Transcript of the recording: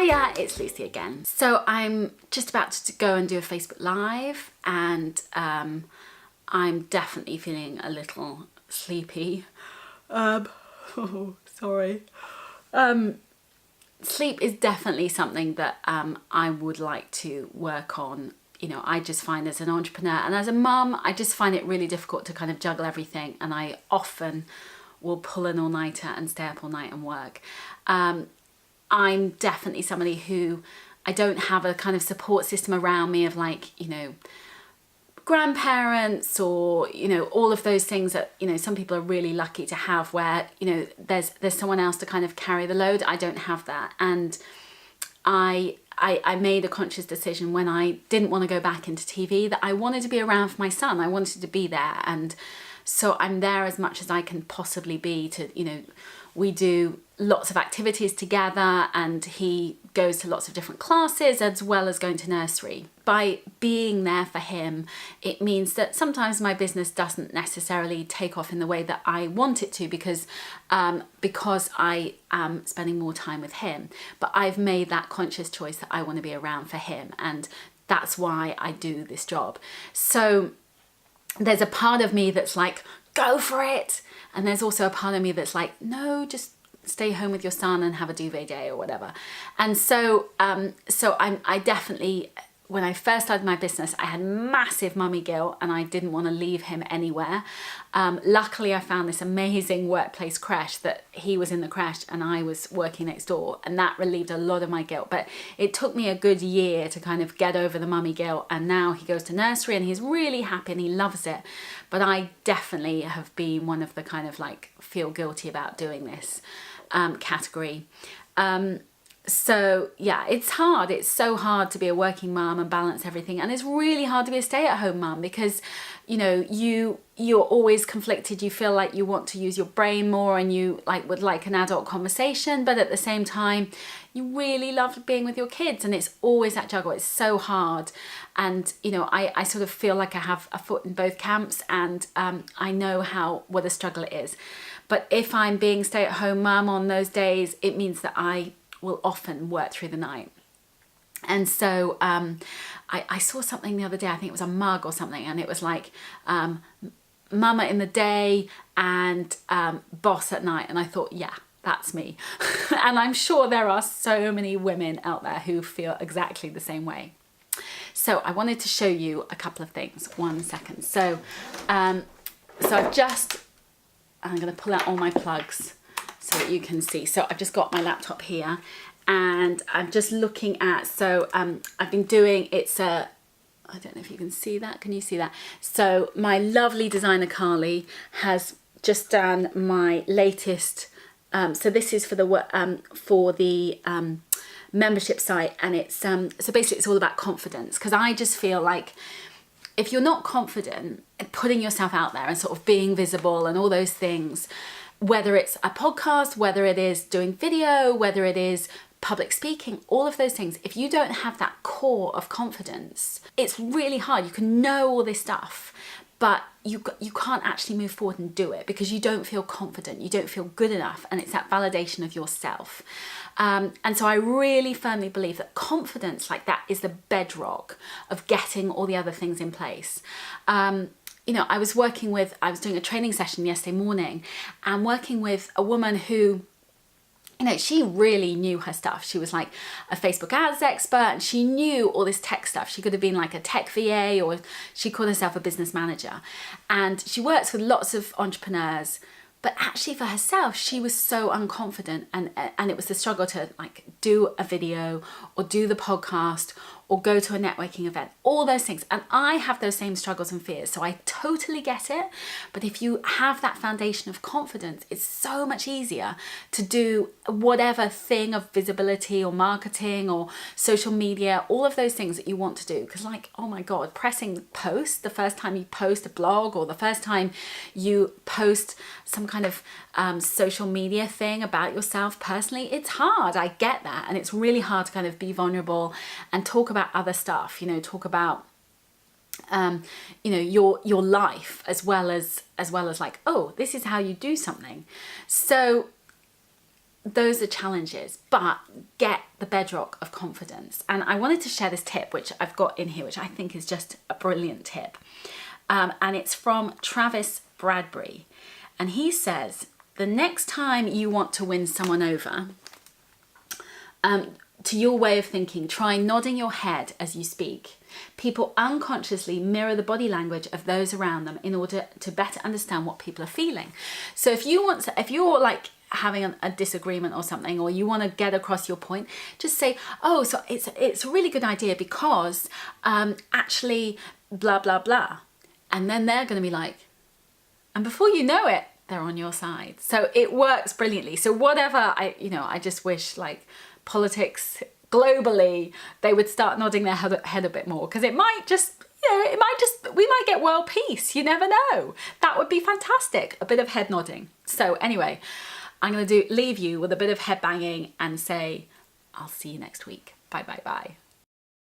Hiya, it's Lucy again. So I'm just about to go and do a Facebook Live, and I'm definitely feeling a little sleepy. Sorry. Sleep is definitely something that I would like to work on. You know, I just find as an entrepreneur and as a mum, I just find it really difficult to kind of juggle everything, and I often will pull an all-nighter and stay up all night and work. I'm definitely somebody who, I don't have a kind of support system around me of, like, you know, grandparents or, you know, all of those things that, you know, some people are really lucky to have, where, you know, there's someone else to kind of carry the load. I don't have that. And I made a conscious decision when I didn't want to go back into TV that I wanted to be around for my son. I wanted to be there. And so I'm there as much as I can possibly be to, you know, we do lots of activities together, and he goes to lots of different classes as well as going to nursery. By being there for him, it means that sometimes my business doesn't necessarily take off in the way that I want it to, because I am spending more time with him. But I've made that conscious choice that I want to be around for him, and that's why I do this job. So there's a part of me that's like, go for it. And there's also a part of me that's like, no, just stay home with your son and have a duvet day or whatever. And so, I definitely, when I first started my business, I had massive mummy guilt and I didn't want to leave him anywhere. Luckily, I found this amazing workplace creche that he was in the creche and I was working next door, and that relieved a lot of my guilt. But it took me a good year to kind of get over the mummy guilt, and now he goes to nursery and he's really happy and he loves it. But I definitely have been one of the kind of like feel guilty about doing this category. So yeah, it's hard. It's so hard to be a working mum and balance everything. And it's really hard to be a stay-at-home mum because, you know, you're always conflicted. You feel like you want to use your brain more and you would like an adult conversation, but at the same time, you really love being with your kids, and it's always that juggle. It's so hard. And, you know, I sort of feel like I have a foot in both camps, and I know what a struggle it is. But if I'm being stay-at-home mum on those days, it means that I will often work through the night. And so I saw something the other day, I think it was a mug or something, and it was like mama in the day and boss at night. And I thought, yeah, that's me. And I'm sure there are so many women out there who feel exactly the same way. So I wanted to show you a couple of things. 1 second. So I'm going to pull out all my plugs so that you can see. So I've just got my laptop here and I'm just looking at, I've been doing, I don't know if you can see that. Can you see that? So my lovely designer Carly has just done my latest, so this is for the membership site, and it's, so basically it's all about confidence, because I just feel like if you're not confident in putting yourself out there and sort of being visible and all those things, whether it's a podcast, whether it is doing video, whether it is public speaking, all of those things, if you don't have that core of confidence, it's really hard. You can know all this stuff, but you can't actually move forward and do it because you don't feel confident, you don't feel good enough, and it's that validation of yourself. And so I really firmly believe that confidence like that is the bedrock of getting all the other things in place. You know, I was doing a training session yesterday morning and working with a woman who, you know, she really knew her stuff. She was like a Facebook ads expert and she knew all this tech stuff. She could have been like a tech VA, or she called herself a business manager. And she works with lots of entrepreneurs, but actually for herself, she was so unconfident, and it was the struggle to like do a video or do the podcast or go to a networking event, all those things. And I have those same struggles and fears, so I totally get it. But if you have that foundation of confidence, it's so much easier to do whatever thing of visibility or marketing or social media, all of those things that you want to do. Because like, oh my God, pressing post the first time you post a blog or the first time you post some kind of social media thing about yourself personally, it's hard. I get that. And it's really hard to kind of be vulnerable and talk about other stuff, you know, talk about you know, your life as well as like, oh, this is how you do something. So those are challenges, but get the bedrock of confidence. And I wanted to share this tip, which I've got in here, which I think is just a brilliant tip. And it's from Travis Bradbury. And he says, the next time you want to win someone over, to your way of thinking, try nodding your head as you speak. People unconsciously mirror the body language of those around them in order to better understand what people are feeling. So if you're like having a disagreement or something, or you want to get across your point, just say, oh, so it's a really good idea because actually blah, blah, blah. And then they're going to be like, and before you know it, they're on your side. So it works brilliantly. So whatever, I just wish like politics globally, they would start nodding their head a bit more, because it might just, we might get world peace. You never know. That would be fantastic. A bit of head nodding. So anyway, I'm going to leave you with a bit of head banging and say, I'll see you next week. Bye, bye, bye.